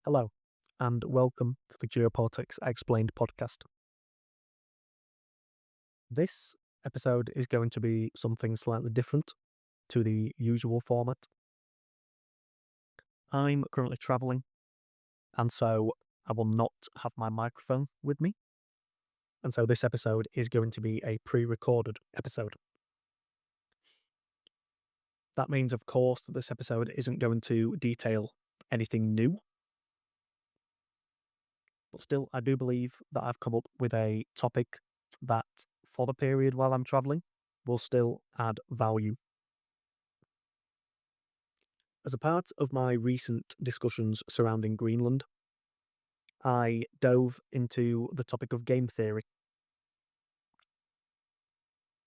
Hello, and welcome to the Geopolitics Explained podcast. This episode is going to be something slightly different to the usual format. I'm currently travelling, and so I will not have my microphone with me. And so this episode is going to be a pre-recorded episode. That means, of course, that this episode isn't going to detail anything new. But still, I do believe that I've come up with a topic that, for the period while I'm travelling, will still add value. As a part of my recent discussions surrounding Greenland, I dove into the topic of game theory.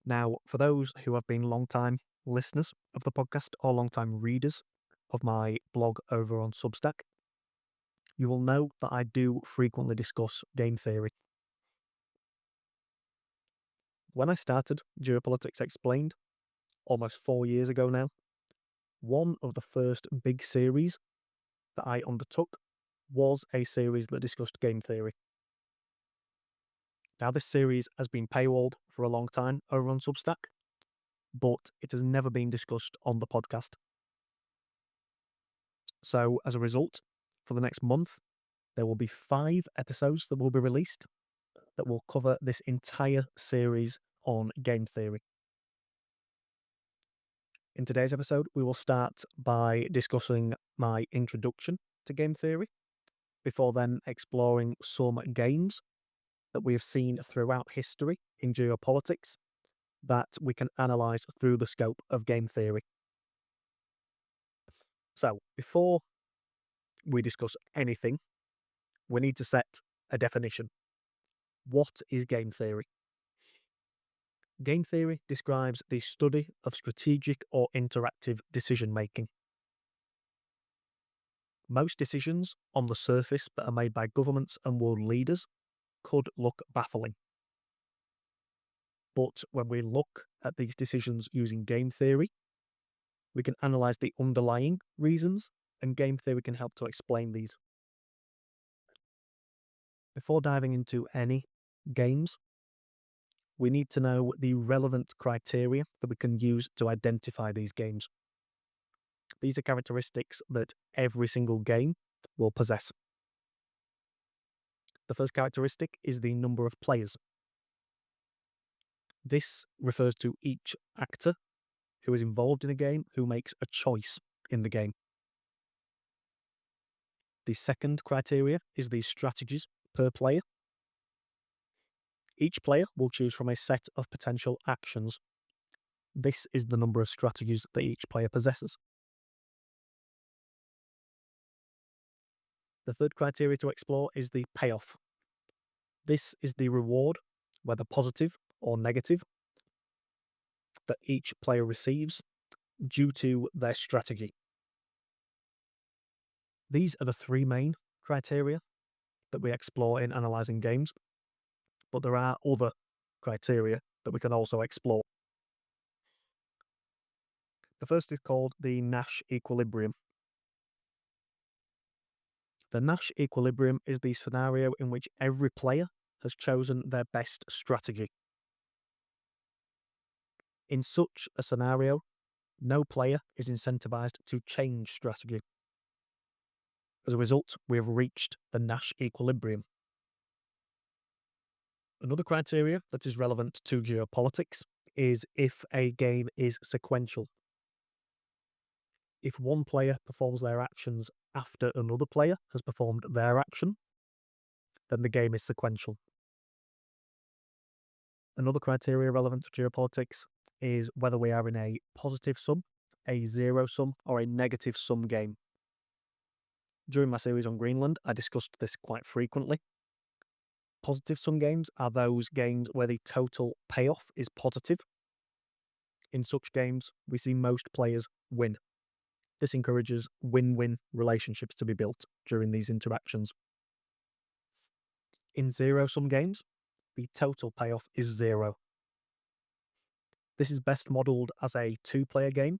Now, for those who have been long-time listeners of the podcast or long-time readers of my blog over on Substack, you will know that I do frequently discuss game theory. When I started Geopolitics Explained, almost 4 years ago now, one of the first big series that I undertook was a series that discussed game theory. Now, this series has been paywalled for a long time over on Substack, but it has never been discussed on the podcast. So, as a result, for the next month, there will be 5 episodes that will be released that will cover this entire series on game theory. In today's episode, we will start by discussing my introduction to game theory, before then exploring some games that we have seen throughout history in geopolitics that we can analyse through the scope of game theory. So, before we discuss anything, we need to set a definition. What is game theory? Game theory describes the study of strategic or interactive decision making. Most decisions on the surface that are made by governments and world leaders could look baffling. But when we look at these decisions using game theory, we can analyse the underlying reasons, and game theory can help to explain these. Before diving into any games, we need to know the relevant criteria that we can use to identify these games. These are characteristics that every single game will possess. The first characteristic is the number of players. This refers to each actor who is involved in a game who makes a choice in the game. The second criteria is the strategies per player. Each player will choose from a set of potential actions. This is the number of strategies that each player possesses. The third criteria to explore is the payoff. This is the reward, whether positive or negative, that each player receives due to their strategy. These are the 3 main criteria that we explore in analysing games, but there are other criteria that we can also explore. The first is called the Nash equilibrium. The Nash equilibrium is the scenario in which every player has chosen their best strategy. In such a scenario, no player is incentivized to change strategy. As a result, we have reached the Nash equilibrium. Another criteria that is relevant to geopolitics is if a game is sequential. If one player performs their actions after another player has performed their action, then the game is sequential. Another criteria relevant to geopolitics is whether we are in a positive sum, a zero sum, or a negative sum game. During my series on Greenland, I discussed this quite frequently. Positive sum games are those games where the total payoff is positive. In such games, we see most players win. This encourages win-win relationships to be built during these interactions. In zero-sum games, the total payoff is 0. This is best modelled as a 2-player game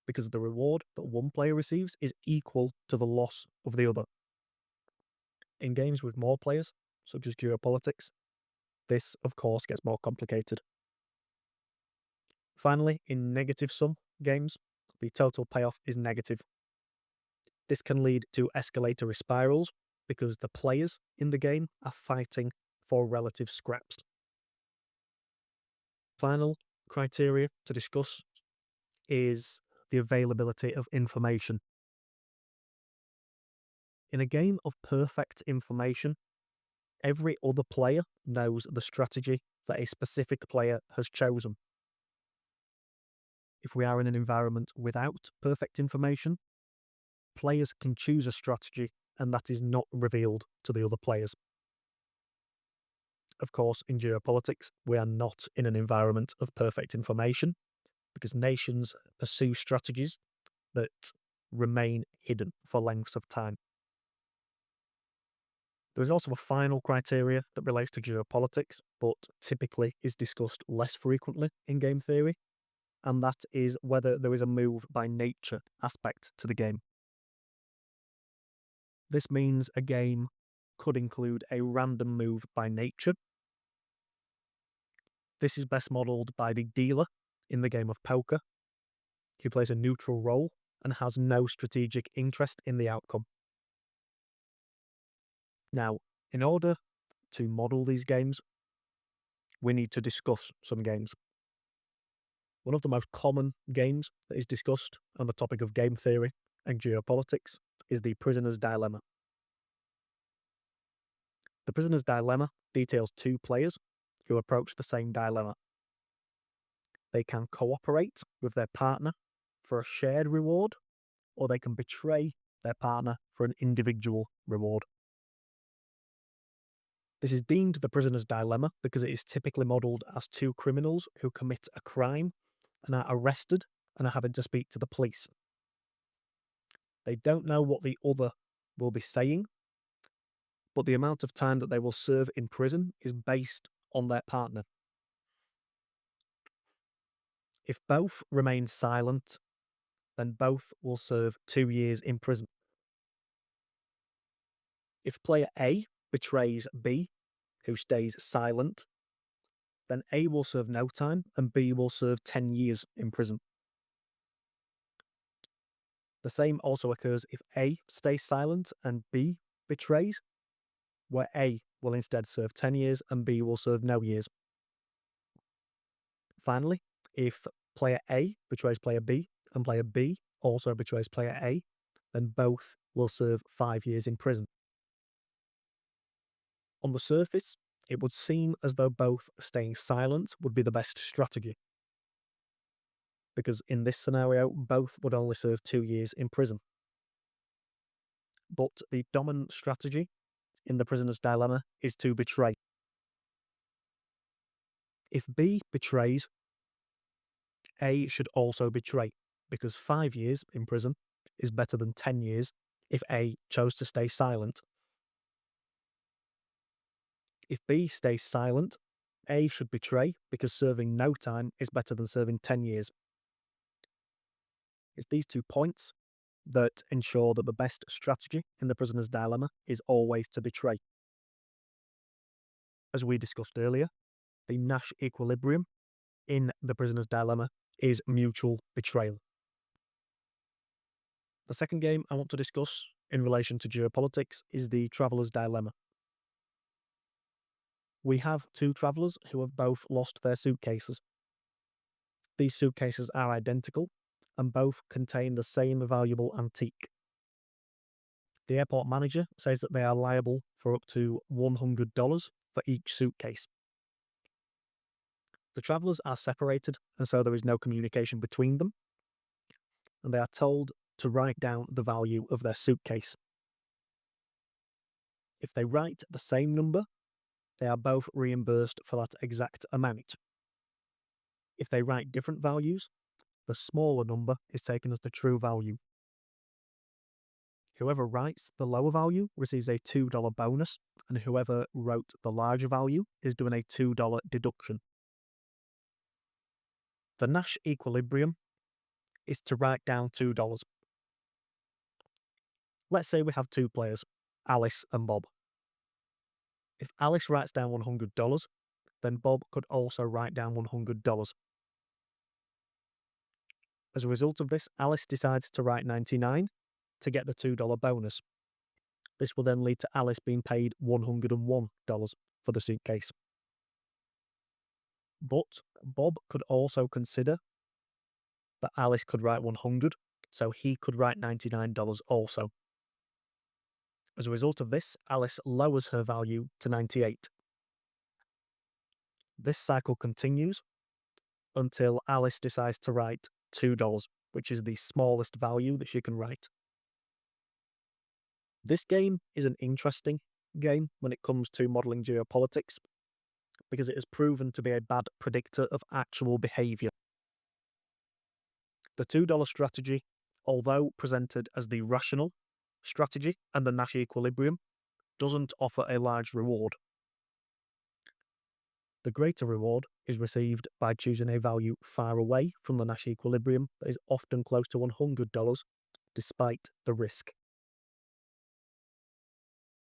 because the reward that one player receives is equal to the loss of the other. In games with more players, such as Geopolitics, this, of course, gets more complicated. Finally, in negative sum games, the total payoff is negative. This can lead to escalatory spirals because the players in the game are fighting for relative scraps. Final criteria to discuss is the availability of information. In a game of perfect information, every other player knows the strategy that a specific player has chosen. If we are in an environment without perfect information, players can choose a strategy and that is not revealed to the other players. Of course, in geopolitics, we are not in an environment of perfect information because nations pursue strategies that remain hidden for lengths of time. There is also a final criteria that relates to geopolitics, but typically is discussed less frequently in game theory, and that is whether there is a move by nature aspect to the game. This means a game could include a random move by nature. This is best modelled by the dealer in the game of poker, who plays a neutral role and has no strategic interest in the outcome. Now, in order to model these games, we need to discuss some games. One of the most common games that is discussed on the topic of game theory and geopolitics is the prisoner's dilemma. The prisoner's dilemma details two players who approach the same dilemma. They can cooperate with their partner for a shared reward, or they can betray their partner for an individual reward. This is deemed the prisoner's dilemma because it is typically modelled as two criminals who commit a crime and are arrested and are having to speak to the police. They don't know what the other will be saying, but the amount of time that they will serve in prison is based on their partner. If both remain silent, then both will serve 2 years in prison. If player A betrays B, who stays silent, then A will serve no time and B will serve 10 years in prison. The same also occurs if A stays silent and B betrays, where A will instead serve 10 years and B will serve no years. Finally, if player A betrays player B and player B also betrays player A, then both will serve 5 years in prison. On the surface, it would seem as though both staying silent would be the best strategy, because in this scenario, both would only serve 2 years in prison. But the dominant strategy in the prisoner's dilemma is to betray. If B betrays, A should also betray, because 5 years in prison is better than 10 years if A chose to stay silent. If B stays silent, A should betray because serving no time is better than serving 10 years. It's these 2 points that ensure that the best strategy in the prisoner's dilemma is always to betray. As we discussed earlier, the Nash equilibrium in the prisoner's dilemma is mutual betrayal. The second game I want to discuss in relation to geopolitics is the traveller's dilemma. We have 2 travellers who have both lost their suitcases. These suitcases are identical and both contain the same valuable antique. The airport manager says that they are liable for up to $100 for each suitcase. The travellers are separated, and so there is no communication between them, and they are told to write down the value of their suitcase. If they write the same number, they are both reimbursed for that exact amount. If they write different values, the smaller number is taken as the true value. Whoever writes the lower value receives a $2 bonus, and whoever wrote the larger value is doing a $2 deduction. The Nash equilibrium is to write down $2. Let's say we have 2 players, Alice and Bob. If Alice writes down $100, then Bob could also write down $100. As a result of this, Alice decides to write 99 to get the $2 bonus. This will then lead to Alice being paid $101 for the suitcase. But Bob could also consider that Alice could write 100, so he could write $99 also. As a result of this, Alice lowers her value to 98. This cycle continues until Alice decides to write $2, which is the smallest value that she can write. This game is an interesting game when it comes to modelling geopolitics because it has proven to be a bad predictor of actual behaviour. The $2 strategy, although presented as the rational strategy and the Nash equilibrium, doesn't offer a large reward. The greater reward is received by choosing a value far away from the Nash equilibrium that is often close to $100 despite the risk.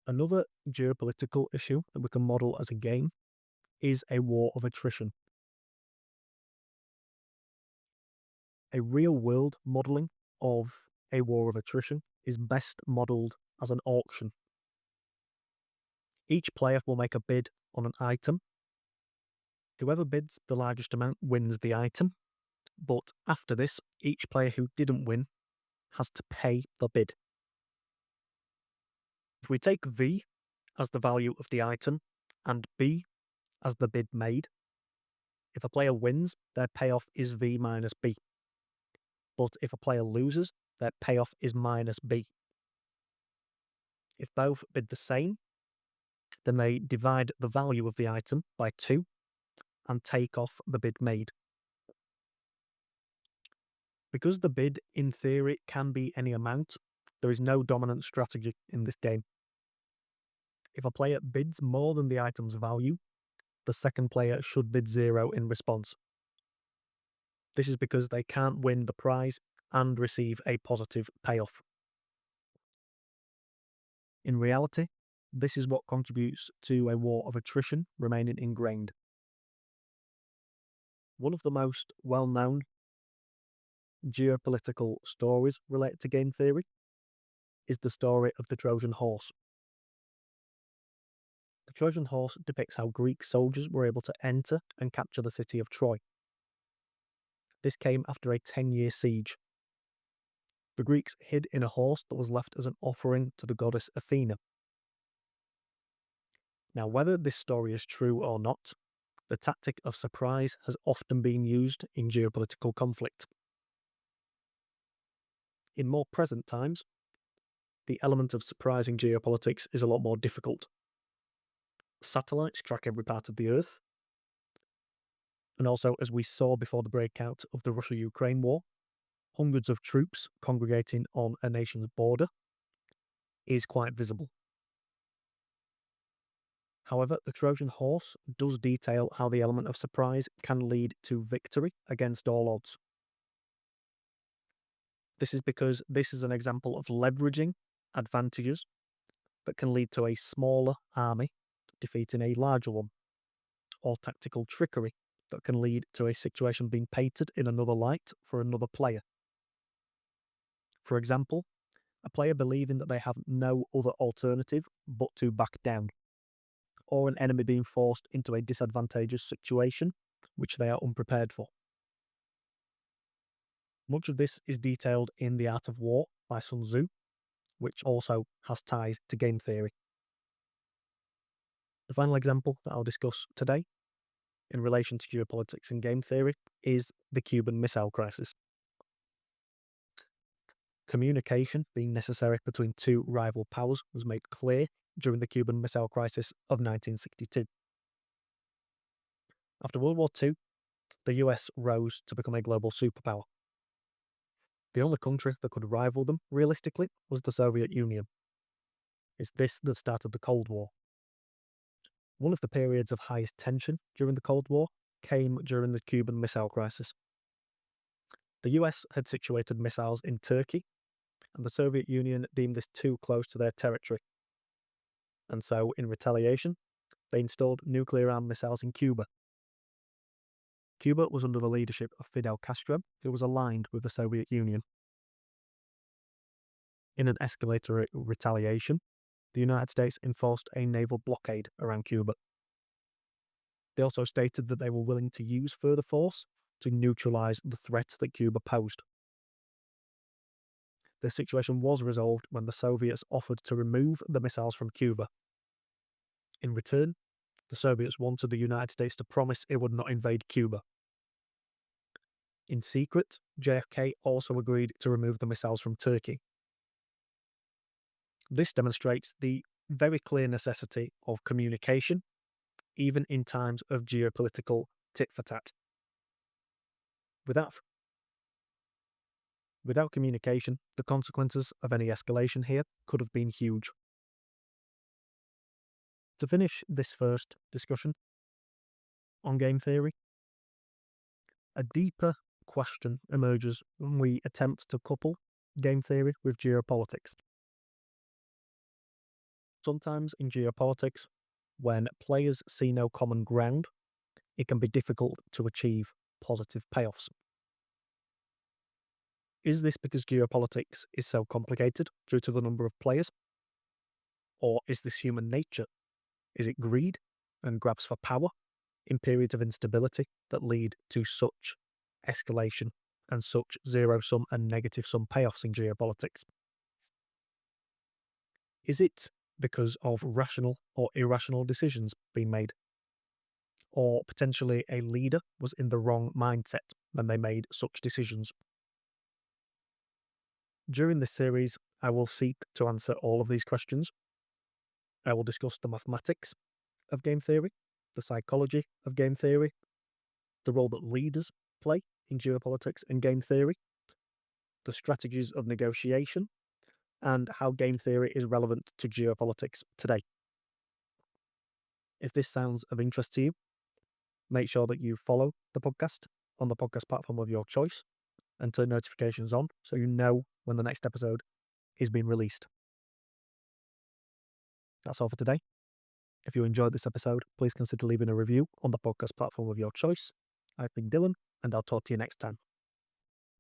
Another geopolitical issue that we can model as a game is a war of attrition. A real-world modelling of a war of attrition is best modelled as an auction. Each player will make a bid on an item. Whoever bids the largest amount wins the item, but after this, each player who didn't win has to pay the bid. If we take V as the value of the item and B as the bid made, if a player wins, their payoff is V minus B. But if a player loses, their payoff is minus B. If both bid the same, then they divide the value of the item by 2 and take off the bid made. Because the bid, in theory, can be any amount, there is no dominant strategy in this game. If a player bids more than the item's value, the second player should bid 0 in response. This is because they can't win the prize and receive a positive payoff. In reality, this is what contributes to a war of attrition remaining ingrained. One of the most well-known geopolitical stories related to game theory is the story of the Trojan horse. The Trojan horse depicts how Greek soldiers were able to enter and capture the city of Troy. This came after a 10-year siege. The Greeks hid in a horse that was left as an offering to the goddess Athena. Now, whether this story is true or not, the tactic of surprise has often been used in geopolitical conflict. In more present times, the element of surprise in geopolitics is a lot more difficult. Satellites track every part of the Earth. And also, as we saw before the breakout of the Russia-Ukraine war, hundreds of troops congregating on a nation's border is quite visible. However, the Trojan horse does detail how the element of surprise can lead to victory against all odds. This is because this is an example of leveraging advantages that can lead to a smaller army defeating a larger one, or tactical trickery that can lead to a situation being painted in another light for another player. For example, a player believing that they have no other alternative but to back down, or an enemy being forced into a disadvantageous situation which they are unprepared for. Much of this is detailed in The Art of War by Sun Tzu, which also has ties to game theory. The final example that I'll discuss today in relation to geopolitics and game theory is the Cuban Missile Crisis. Communication being necessary between two rival powers was made clear during the Cuban Missile Crisis of 1962. After World War II, the US rose to become a global superpower. The only country that could rival them, realistically, was the Soviet Union. It's this that started the Cold War. One of the periods of highest tension during the Cold War came during the Cuban Missile Crisis. The US had situated missiles in Turkey, and the Soviet Union deemed this too close to their territory. And so, in retaliation, they installed nuclear armed missiles in Cuba. Cuba was under the leadership of Fidel Castro, who was aligned with the Soviet Union. In an escalatory retaliation, the United States enforced a naval blockade around Cuba. They also stated that they were willing to use further force to neutralize the threat that Cuba posed. The situation was resolved when the Soviets offered to remove the missiles from Cuba. In return, the Soviets wanted the United States to promise it would not invade Cuba. In secret, JFK also agreed to remove the missiles from Turkey. This demonstrates the very clear necessity of communication, even in times of geopolitical tit-for-tat. Without communication, the consequences of any escalation here could have been huge. To finish this first discussion on game theory, a deeper question emerges when we attempt to couple game theory with geopolitics. Sometimes in geopolitics, when players see no common ground, it can be difficult to achieve positive payoffs. Is this because geopolitics is so complicated due to the number of players? Or is this human nature? Is it greed and grabs for power in periods of instability that lead to such escalation and such zero-sum and negative-sum payoffs in geopolitics? Is it because of rational or irrational decisions being made? Or potentially a leader was in the wrong mindset when they made such decisions? During this series, I will seek to answer all of these questions. I will discuss the mathematics of game theory, the psychology of game theory, the role that leaders play in geopolitics and game theory, the strategies of negotiation, and how game theory is relevant to geopolitics today. If this sounds of interest to you, make sure that you follow the podcast on the podcast platform of your choice and turn notifications on so you know when the next episode is being released. That's all for today. If you enjoyed this episode, please consider leaving a review on the podcast platform of your choice. I've been Dylan, and I'll talk to you next time.